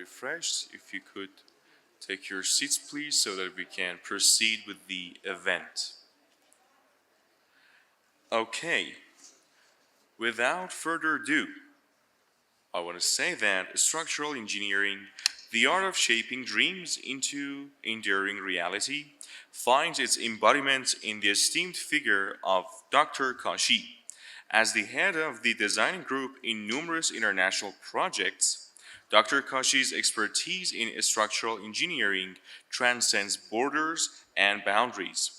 refreshed, if you could take your seats, please, so that we can proceed with the event. Okay, without further ado, I want to say that structural engineering, the art of shaping dreams into enduring reality, finds its embodiment in the esteemed figure of Dr. Kashi. As the head of the design group in numerous international projects, Dr. Kashi's expertise in structural engineering transcends borders and boundaries.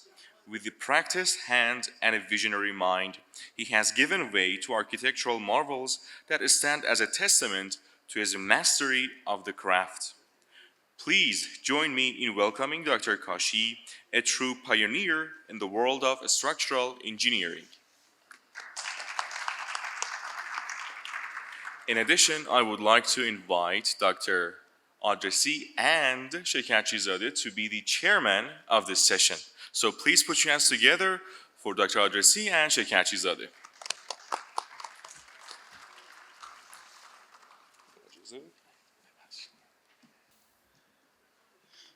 With a practiced hand and a visionary mind, he has given way to architectural marvels that stand as a testament to his mastery of the craft. Please join me in welcoming Dr. Kashi, a true pioneer in the world of structural engineering. In addition, I would like to invite Dr. Adresi and Shekachizadeh to be the chairman of this session. So please put your hands together for Dr. Adresi and Shekachizadeh.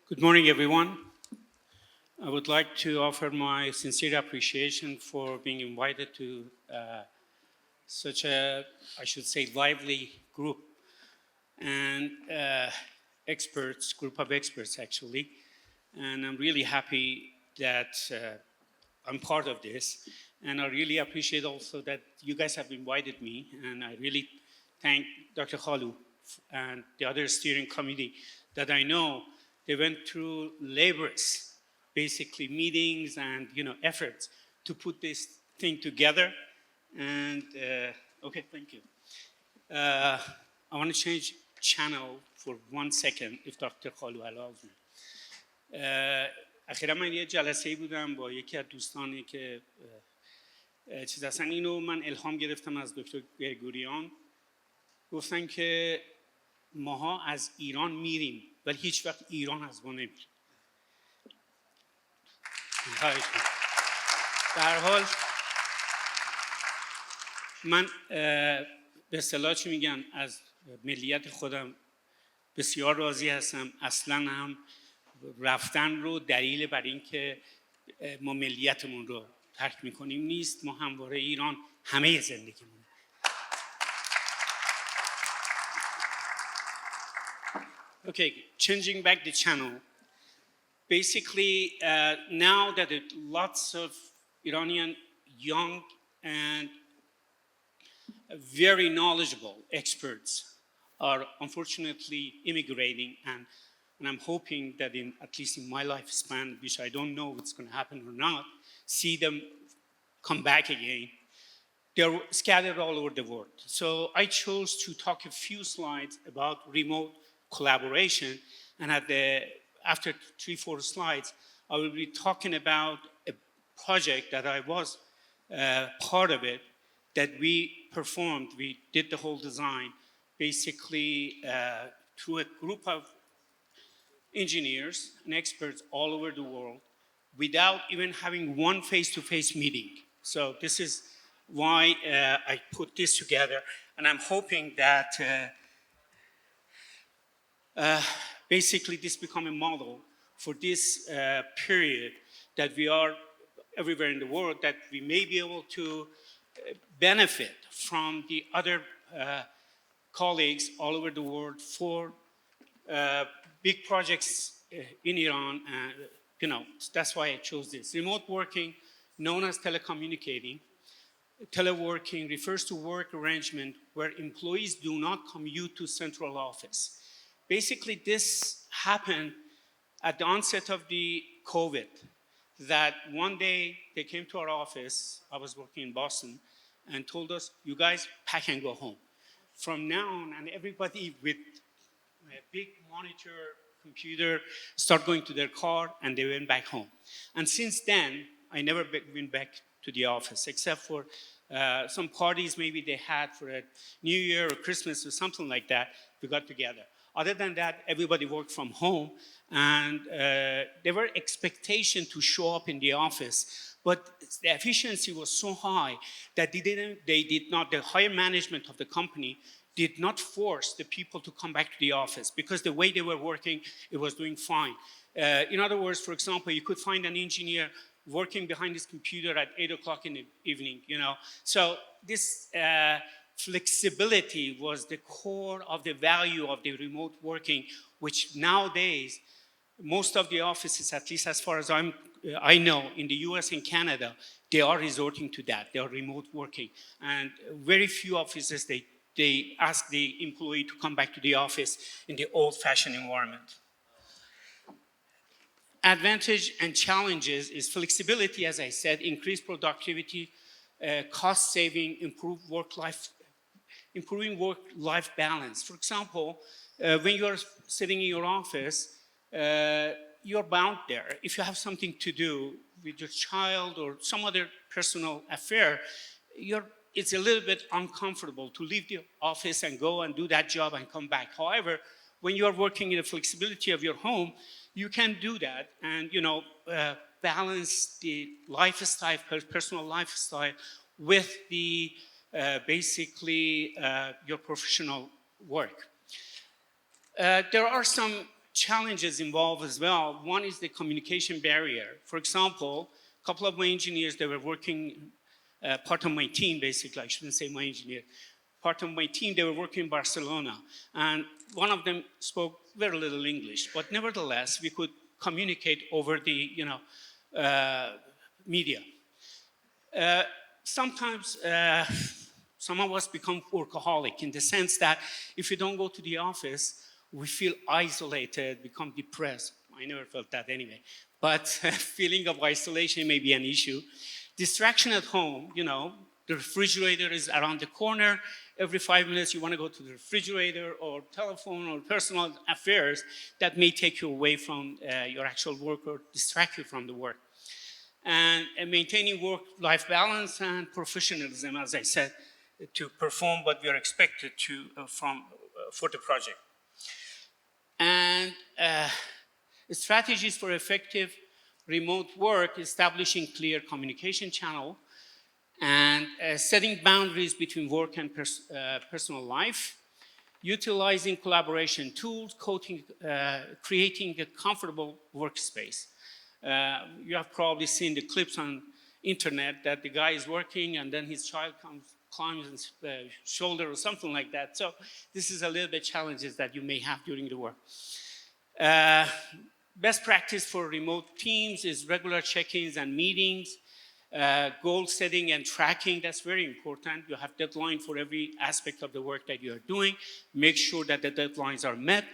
Good morning, everyone. I would like to offer my sincere appreciation for being invited to such a, I should say, lively group and group of experts actually. And I'm really happy that I'm part of this. And I really appreciate also that you guys have invited me. And I really thank Dr. Khalu and the other steering committee that I know they went through laborious, basically meetings and efforts to put this thing together. And okay, thank you. I want to change channel for 1 second, if Dr. Khalu allows me. اخیرا من یه جلسه‌ای بودم با یکی از دوستانی که چیز اصلا اینو من الهام گرفتم از دکتر گریگوریان. گفتن که ماها از ایران میریم ولی هیچ وقت ایران از ما نمیره. در حال من به اصطلاح چی میگن از ملیت خودم بسیار راضی هستم. اصلا هم رفتن رو دلیل بر این که ما ملیتمون رو ترک میکنیم نیست. ما همواره ایران همه زندگیمون. Okay, changing back the channel. Basically, now that lots of Iranian young and very knowledgeable experts are unfortunately immigrating, and I'm hoping that at least in my lifespan, which I don't know if it's going to happen or not, see them come back again. They're scattered all over the world. So I chose to talk a few slides about remote collaboration, and after 3-4 slides, I will be talking about a project that I was part of it, that we performed. We did the whole design, basically through a group of engineers and experts all over the world, without even having one face-to-face meeting. So this is why I put this together, and I'm hoping that basically this become a model for this period, that we are everywhere in the world, that we may be able to benefit from the other colleagues all over the world for big projects in Iran. That's why I chose this. Remote working, known as telecommunicating. Teleworking refers to work arrangement where employees do not commute to central office. Basically, this happened at the onset of the COVID, that one day they came to our office, I was working in Boston, and told us, you guys pack and go home. From now on, and everybody with a big monitor, computer, start going to their car, and they went back home. And since then, I never went back to the office, except for some parties maybe they had for a New Year or Christmas or something like that, we got together. Other than that, everybody worked from home, and there were expectations to show up in the office, but the efficiency was so high that the higher management of the company did not force the people to come back to the office because the way they were working, it was doing fine. In other words, for example, you could find an engineer working behind his computer at 8 o'clock in the evening, you know. So this flexibility was the core of the value of the remote working, which nowadays, most of the offices, at least as far as I know, in the US and Canada, they are resorting to that. They are remote working. And very few offices, they ask the employee to come back to the office in the old-fashioned environment. Advantage and challenges is flexibility, as I said, increased productivity, cost saving, improving work-life balance. For example, when you're sitting in your office, you're bound there. If you have something to do with your child or some other personal affair, it's a little bit uncomfortable to leave the office and go and do that job and come back. However, when you're working in the flexibility of your home, you can do that and balance the lifestyle, personal lifestyle, with the basically your professional work. There are some challenges involved as well. One is the communication barrier. For example, a couple of my engineers, they were working, part of my team basically, I shouldn't say my engineer, part of my team, they were working in Barcelona. And one of them spoke very little English, but nevertheless, we could communicate over the media. Sometimes some of us become workaholic in the sense that if you don't go to the office, we feel isolated, become depressed. I never felt that anyway. But feeling of isolation may be an issue. Distraction at home, the refrigerator is around the corner. Every 5 minutes you want to go to the refrigerator or telephone or personal affairs that may take you away from your actual work or distract you from the work. And maintaining work-life balance and professionalism, as I said, to perform what we are expected to for the project. And strategies for effective remote work, establishing clear communication channel, and setting boundaries between work and personal life, utilizing collaboration tools, creating a comfortable workspace. You have probably seen the clips on internet that the guy is working and then his child climbs his shoulder or something like that. So this is a little bit challenges that you may have during the work. Best practice for remote teams is regular check-ins and meetings, goal setting and tracking. That's very important. You have deadline for every aspect of the work that you are doing. Make sure that the deadlines are met.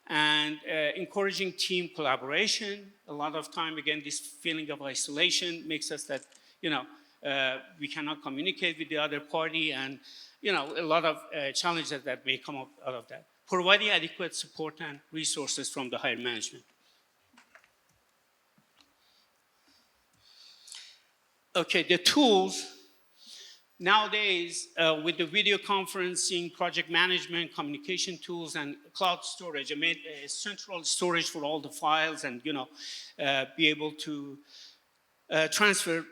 And encouraging team collaboration. A lot of time, again, this feeling of isolation makes us that, we cannot communicate with the other party, and, a lot of challenges that may come up out of that. Providing adequate support and resources from the higher management. Okay, the tools. Nowadays, with the video conferencing, project management, communication tools, and cloud storage, I made a central storage for all the files and, be able to transfer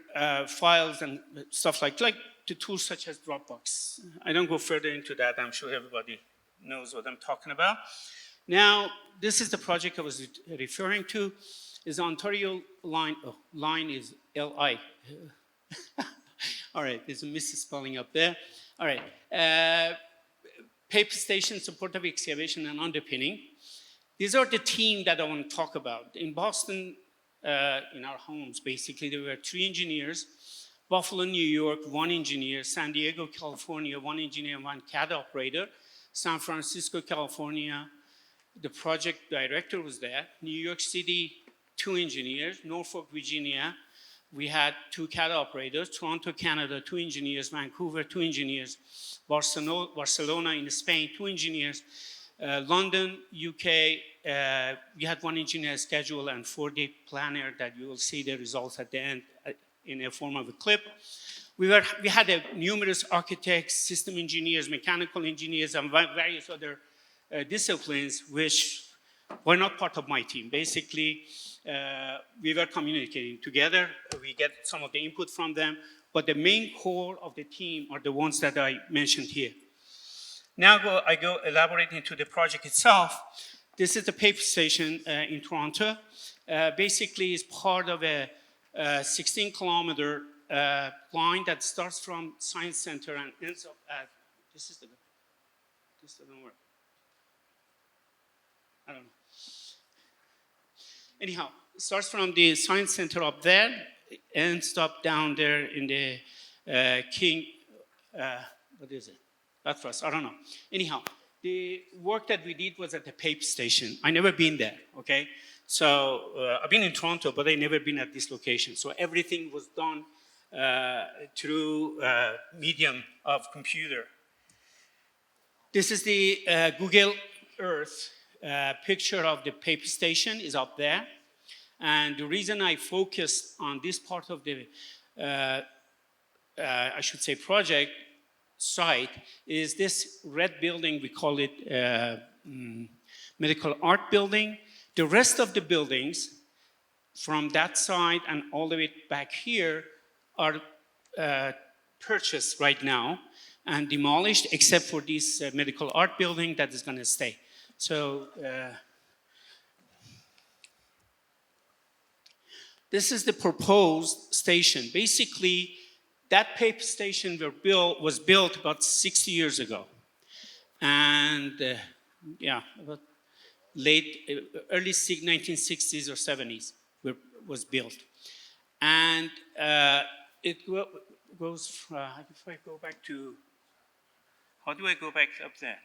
files and stuff like the tools such as Dropbox. I don't go further into that. I'm sure everybody knows what I'm talking about. Now, this is the project I was referring to. Is Ontario line, line is L-I. All right, there's a misspelling up there. All right, Pape station, supportive excavation and underpinning. These are the team that I want to talk about. In Boston, in our homes, basically, there were 3 engineers. Buffalo, New York, 1 engineer. San Diego, California, 1 engineer and 1 CAD operator. San Francisco, California, the project director was there. New York City, 2 engineers. Norfolk, Virginia, we had 2 CAD operators. Toronto, Canada, 2 engineers. Vancouver, 2 engineers. Barcelona in Spain, 2 engineers. London, UK, we had 1 engineer schedule and 4-day planner that you will see the results at the end in a form of a clip. We had numerous architects, system engineers, mechanical engineers, and various other disciplines which were not part of my team. Basically, we were communicating together. We get some of the input from them, but the main core of the team are the ones that I mentioned here. Now I go elaborate into the project itself. This is the Pape station in Toronto. Basically, it's part of a 16-kilometer line that starts from Science Center and ends up at, this doesn't work. I don't know. Anyhow, it starts from the Science Center up there, ends up down there in the King, what is it? Bathurst, I don't know. Anyhow, the work that we did was at the Pape station. I never been there, okay? So I've been in Toronto, but I never been at this location. So everything was done through medium of computer. This is the Google Earth picture of the Pape station is up there. And the reason I focused on this part of the, I should say, project site is this red building, we call it medical art building. The rest of the buildings from that side and all the way back here are purchased right now and demolished, except for this medical art building that is going to stay. So this is the proposed station. Basically, that Pape station was built about 60 years ago. And about early 1960s or 70s was built. And it goes, if I go back to, how do I go back up there?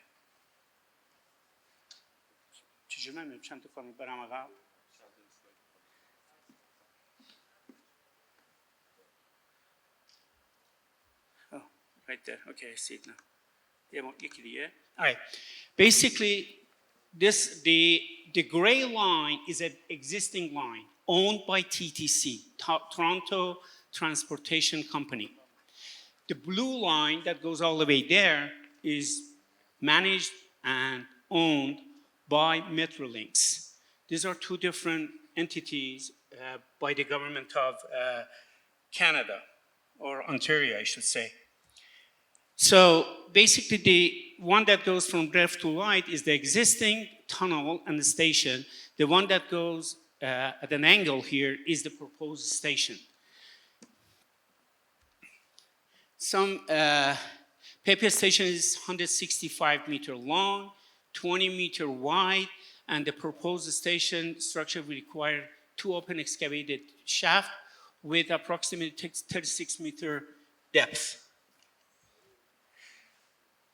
Oh, right there. Okay, I see it now. All right. Basically, the gray line is an existing line owned by TTC, Toronto Transportation Company. The blue line that goes all the way there is managed and owned by Metrolinx. These are two different entities by the government of Canada, or Ontario, I should say. So basically, the one that goes from left to right is the existing tunnel and the station. The one that goes at an angle here is the proposed station. Some Pape station is 165 meter long, 20 meter wide, and the proposed station structure will require 2 open excavated shafts with approximately 36 meter depth.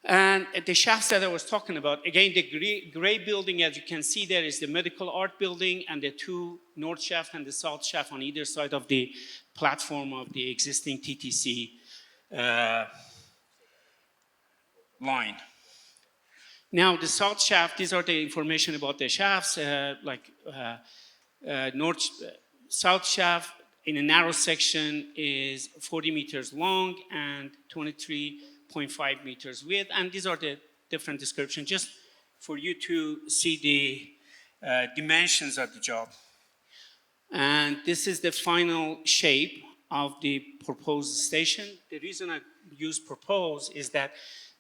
And the shafts that I was talking about, again, the gray building, as you can see there, is the medical art building, and the 2 north shaft and the south shaft on either side of the platform of the existing TTC line. Now, the south shaft, these are the information about the shafts, south shaft in a narrow section is 40 meters long and 23.5 meters width, and these are the different descriptions, just for you to see the dimensions of the job. And this is the final shape of the proposed station. The reason I use proposed is that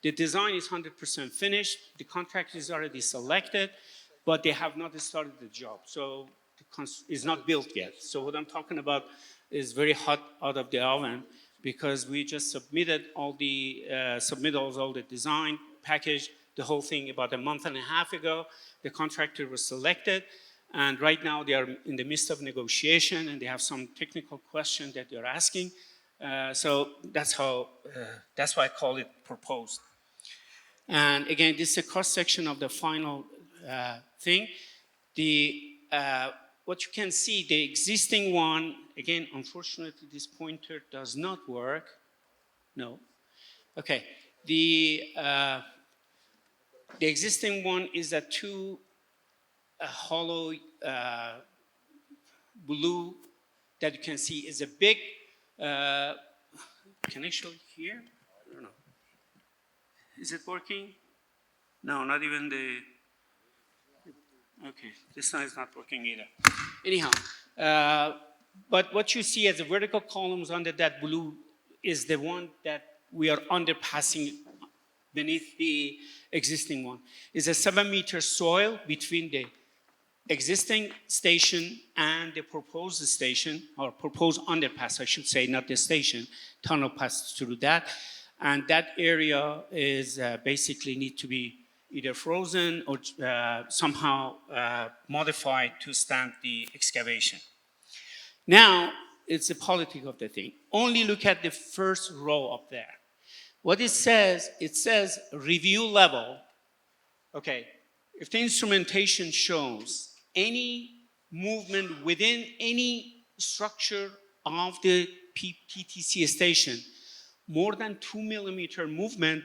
the design is 100% finished, the contractor is already selected, but they have not started the job, so it's not built yet. So what I'm talking about is very hot out of the oven, because we just submitted all the submittals, all the design package, the whole thing about a month and a half ago. The contractor was selected, and right now they are in the midst of negotiation, and they have some technical questions that they're asking. So that's why I call it proposed. And again, this is a cross section of the final thing. What you can see, the existing one, again, unfortunately, this pointer does not work. No. Okay. The existing one is a 2 hollow blue that you can see is a big, can I show you here? I don't know. Is it working? No, not even the, okay, this one is not working either. Anyhow, but what you see as the vertical columns under that blue is the one that we are underpassing beneath the existing one. It's a 7-meter soil between the existing station and the proposed station, or proposed underpass, I should say, not the station. Tunnel passes through that. And that area is basically need to be either frozen or somehow modified to stand the excavation. Now, it's the politics of the thing. Only look at the first row up there. What it says review level. Okay, if the instrumentation shows any movement within any structure of the PTC station, more than 2 millimeter movement,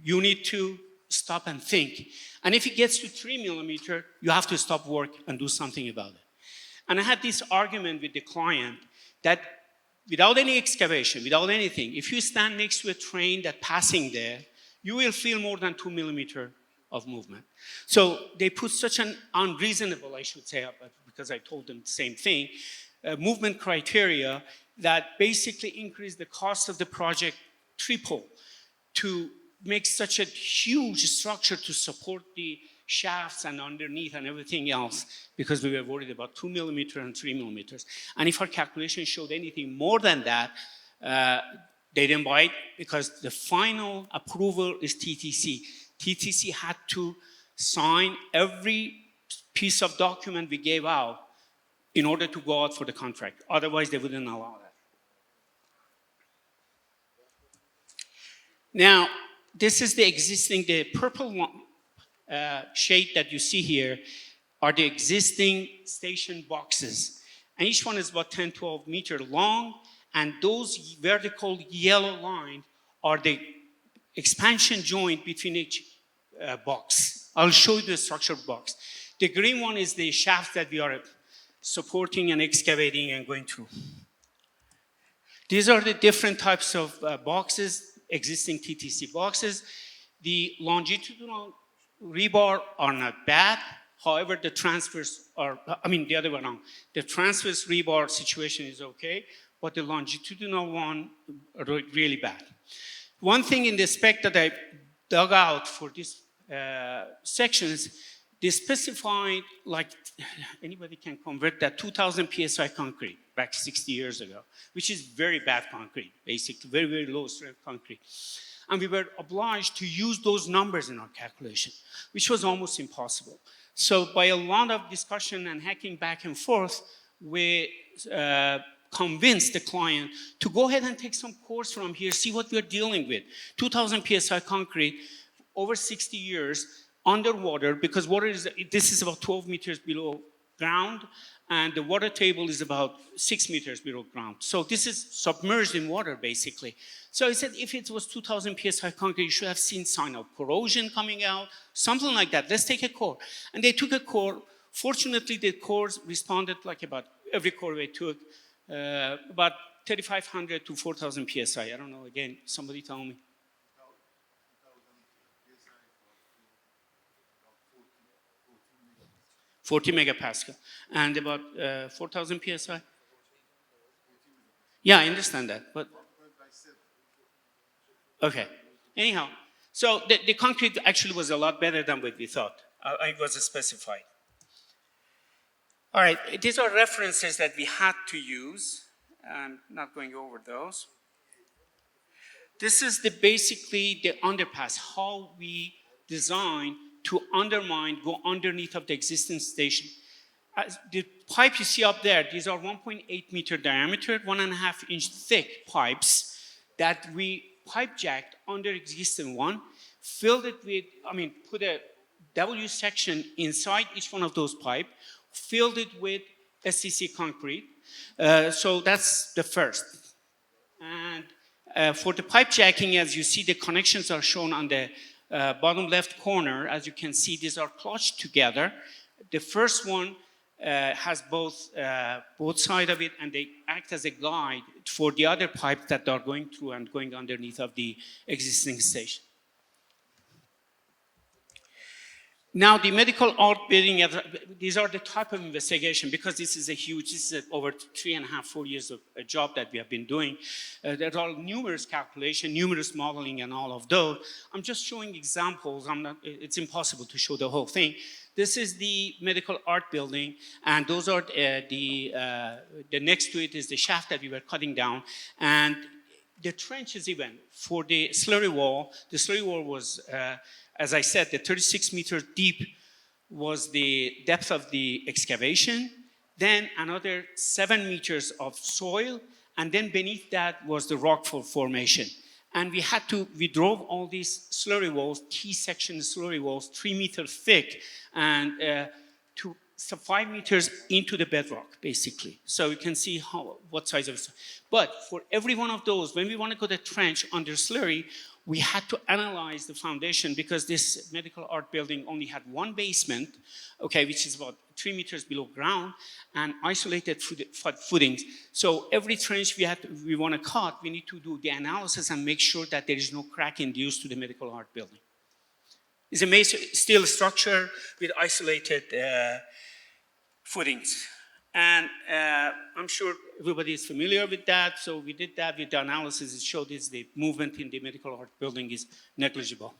you need to stop and think. And if it gets to 3 millimeter, you have to stop work and do something about it. And I had this argument with the client that without any excavation, without anything, if you stand next to a train that's passing there, you will feel more than 2 millimeter of movement. So they put such an unreasonable, I should say, because I told them the same thing, movement criteria that basically increase the cost of the project triple to make such a huge structure to support the shafts and underneath and everything else, because we were worried about 2 millimeter and 3 millimeters. And if our calculation showed anything more than that, they didn't buy it, because the final approval is TTC. TTC had to sign every piece of document we gave out in order to go out for the contract. Otherwise, they wouldn't allow that. Now, this is the existing, the purple shade that you see here are the existing station boxes. And each one is about 10, 12 meter long, and those vertical yellow lines are the expansion joint between each box. I'll show you the structured box. The green one is the shaft that we are supporting and excavating and going through. These are the different types of boxes, existing TTC boxes. The longitudinal rebar are not bad. However, the transverse are, the other way around. The transverse rebar situation is okay, but the longitudinal one are really bad. One thing in the spec that I dug out for this sections, they specified, like, anybody can convert that 2,000 PSI concrete back 60 years ago, which is very bad concrete, basically, very, very low strength concrete. And we were obliged to use those numbers in our calculation, which was almost impossible. So by a lot of discussion and hacking back and forth, we convinced the client to go ahead and take some course from here, see what we're dealing with. 2,000 PSI concrete, over 60 years, underwater, because this is about 12 meters below ground, and the water table is about 6 meters below ground. So this is submerged in water, basically. So I said, if it was 2,000 PSI concrete, you should have seen sign of corrosion coming out, something like that. Let's take a core. And they took a core. Fortunately, the cores responded like about every core they took, about 3,500 to 4,000 PSI. I don't know, again, somebody tell me. 40 megapascal. And about 4,000 PSI? Yeah, I understand that, but... Okay, anyhow. So the concrete actually was a lot better than what we thought. It was specified. All right, these are references that we had to use. I'm not going over those. This is basically the underpass, how we design to go underneath of the existing station. The pipe you see up there, these are 1.8 meter diameter, 1.5 inch thick pipes that we pipe jacked under existing one, filled it with, put a W section inside each one of those pipes, filled it with SCC concrete. So that's the first. And for the pipe jacking, as you see, the connections are shown on the bottom left corner. As you can see, these are clutched together. The first one has both sides of it, and they act as a guide for the other pipes that are going through and going underneath of the existing station. Now, the medical art building, these are the type of investigation, because this is over 3.5, 4 years of a job that we have been doing. There are numerous calculations, numerous modeling, and all of those. I'm just showing examples. It's impossible to show the whole thing. This is the medical art building, and those are the next to it is the shaft that we were cutting down. And the trenches even, for the slurry wall was, as I said, the 36 meters deep was the depth of the excavation, then another 7 meters of soil, and then beneath that was the rockfall formation. And we drove all these slurry walls, T-section slurry walls, 3 meters thick, and 5 meters into the bedrock, basically. So you can see what size of it. But for every one of those, when we want to go the trench under slurry, we had to analyze the foundation, because this medical art building only had one basement, okay, which is about 3 meters below ground, and isolated footings. So every trench we want to cut, we need to do the analysis and make sure that there is no crack induced to the medical art building. It's a steel structure with isolated footings. And I'm sure everybody is familiar with that. So we did that with the analysis. It showed the movement in the medical art building is negligible.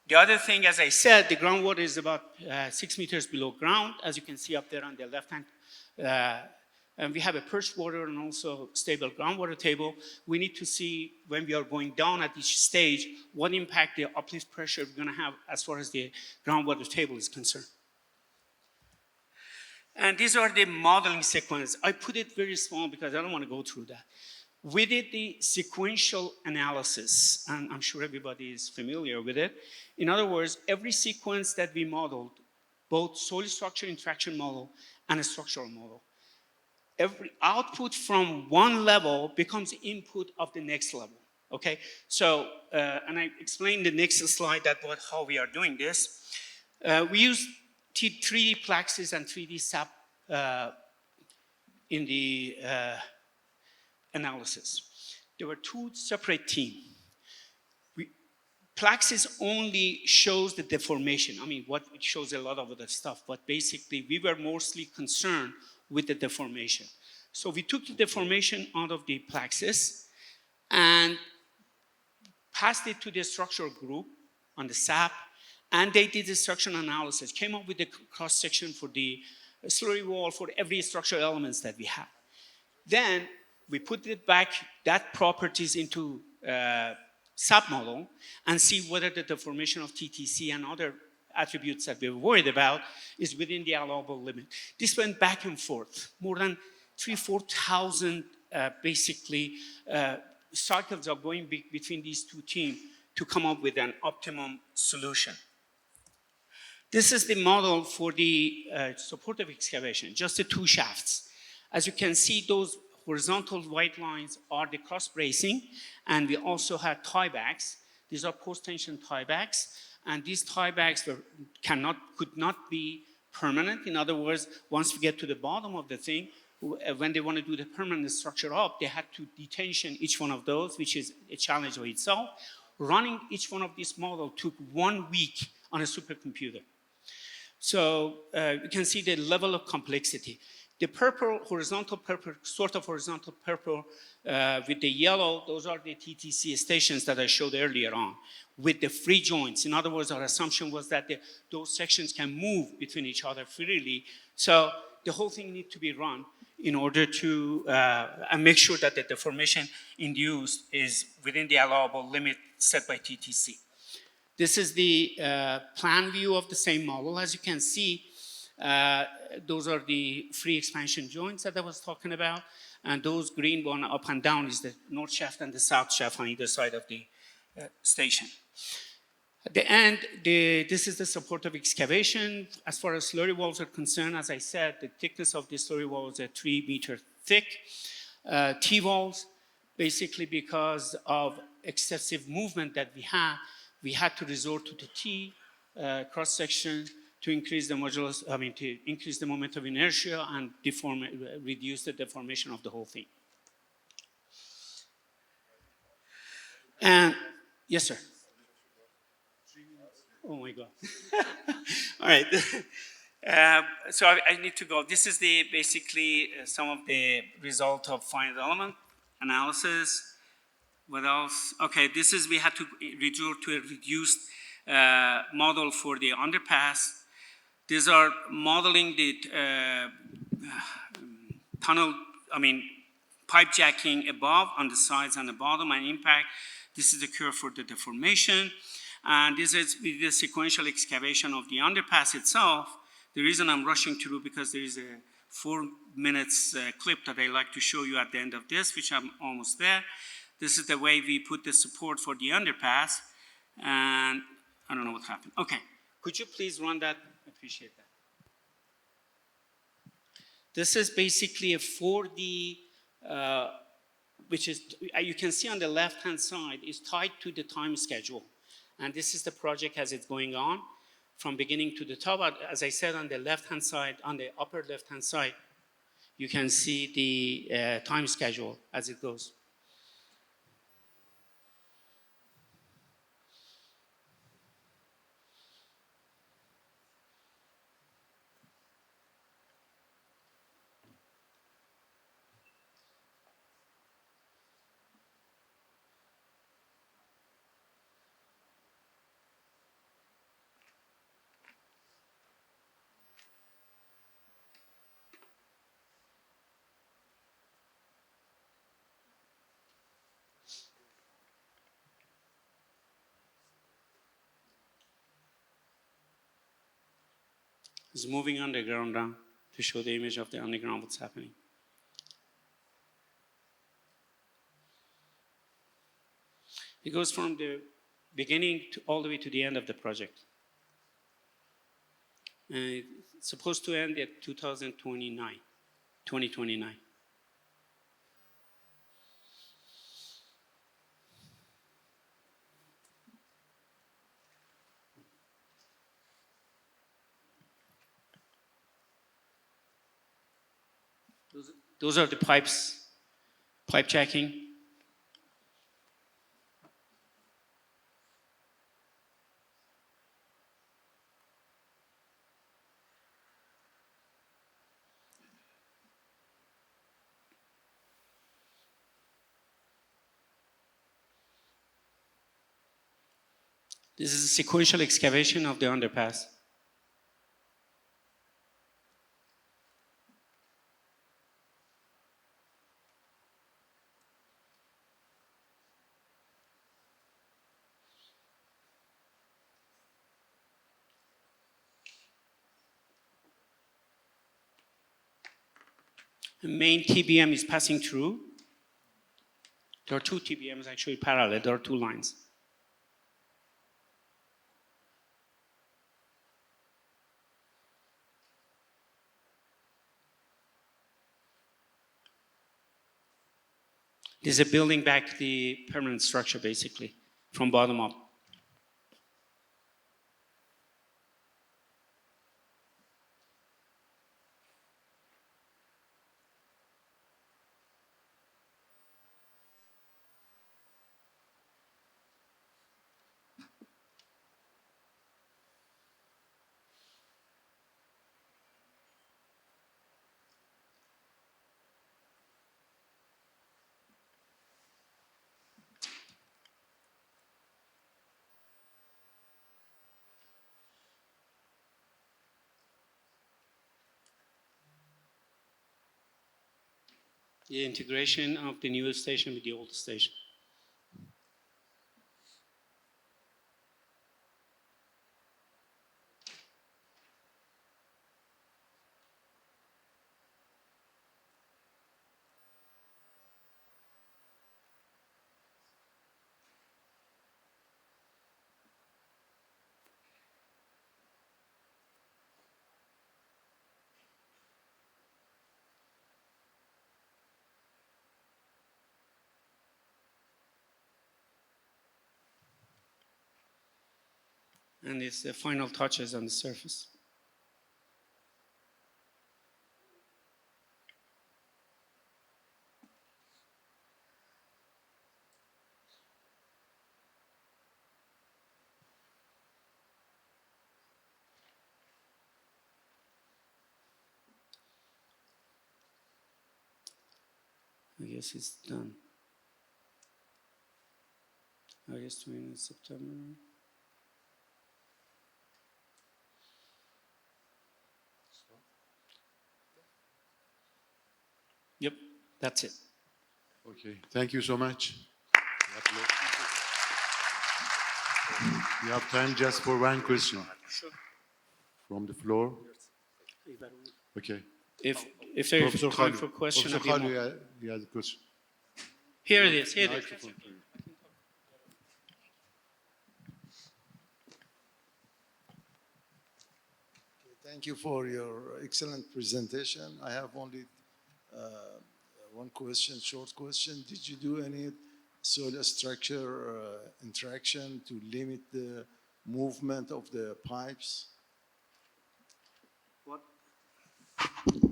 The other thing, as I said, the groundwater is about 6 meters below ground, as you can see up there on the left hand. And we have a perched water and also stable groundwater table. We need to see, when we are going down at each stage, what impact the uplift pressure we're going to have as far as the groundwater table is concerned. And these are the modeling sequence. I put it very small because I don't want to go through that. We did the sequential analysis, and I'm sure everybody is familiar with it. In other words, every sequence that we modeled, both soil structure interaction model and a structural model, every output from one level becomes input of the next level, okay? So, and I explained the next slide how we are doing this. We use 3D Plaxis and 3D SAP in the analysis. There were two separate teams. Plaxis only shows the deformation. I mean, it shows a lot of other stuff, but basically we were mostly concerned with the deformation. So we took the deformation out of the Plaxis and passed it to the structural group on the SAP, and they did the structural analysis, came up with the cross-section for the slurry wall for every structural elements that we have. Then we put it back, that properties into SAP model, and see whether the deformation of TTC and other attributes that we were worried about is within the allowable limit. This went back and forth, more than 3,000-4,000 basically cycles of going between these two teams to come up with an optimum solution. This is the model for the supportive excavation, just the two shafts. As you can see, those horizontal white lines are the cross bracing, and we also have tiebacks. These are post-tension tiebacks, and these tiebacks could not be permanent. In other words, once we get to the bottom of the thing, when they want to do the permanent structure up, they had to detension each one of those, which is a challenge by itself. Running each one of these models took 1 week on a supercomputer. So you can see the level of complexity. The purple, horizontal purple, sort of horizontal purple with the yellow, those are the TTC stations that I showed earlier on with the free joints. In other words, our assumption was that those sections can move between each other freely. So the whole thing needs to be run in order to and make sure that the deformation induced is within the allowable limit set by TTC. This is the plan view of the same model. As you can see, those are the free expansion joints that I was talking about, and those green one up and down is the north shaft and the south shaft on either side of the station. At the end, this is the supportive excavation. As far as slurry walls are concerned, as I said, the thickness of the slurry walls are 3 meters thick. T-walls, basically because of excessive movement that we had to resort to the T cross-section to increase the modulus, to increase the moment of inertia and reduce the deformation of the whole thing. And, yes, sir. Oh my God. All right. So I need to go. This is the basically some of the result of finite element analysis. What else? Okay, this is we had to resort to a reduced model for the underpass. These are modeling the tunnel, I mean, pipe jacking above on the sides and the bottom and impact. This is the curve for the deformation. And this is with the sequential excavation of the underpass itself. The reason I'm rushing through because there is a 4 minutes clip that I like to show you at the end of this, which I'm almost there. This is the way we put the support for the underpass. And I don't know what happened. Okay, could you please run that? I appreciate that. This is basically a 4D, which is, you can see on the left-hand side, is tied to the time schedule. And this is the project as it's going on from beginning to the top. As I said, on the left-hand side, on the upper left-hand side, you can see the time schedule as it goes. It's moving underground down to show the image of the underground, what's happening. It goes from the beginning to all the way to the end of the project. And it's supposed to end at 2029. Those are the pipes, pipe jacking. This is a sequential excavation of the underpass. The main TBM is passing through. There are two TBMs actually parallel. There are two lines. This is a building back the permanent structure, basically, from bottom up. The integration of the new station with the old station. And it's the final touches on the surface. I guess it's done. August 20th, September. Yep, that's it. Okay, thank you so much. We have time just for one question from the floor. Okay. If there is Professor time Khalu. for question, Professor I'll be more. Khalu, you had a question. Here it is. Here it is. Microphone, please. Thank you for your excellent presentation. I have only one question, short question. Did you do any soil structure interaction to limit the movement of the pipes?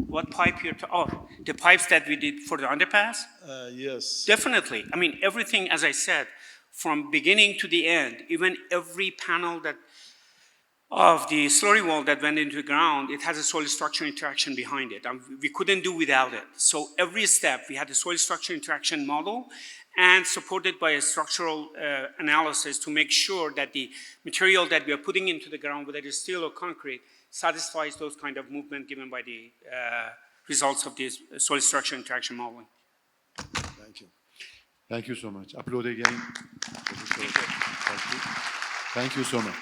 What pipe you're oh, the pipes that we did for the underpass? Yes. Definitely. I mean, everything, as I said, from beginning to the end, even every panel that of the slurry wall that went into the ground, it has a soil structure interaction behind it. We couldn't do without it. So every step, we had a soil structure interaction model and supported by a structural analysis to make sure that the material that we are putting into the ground, whether it's steel or concrete, satisfies those kind of movement given by the results of this soil structure interaction modeling. Thank you. Thank you so much. Applaud again. Thank you so much.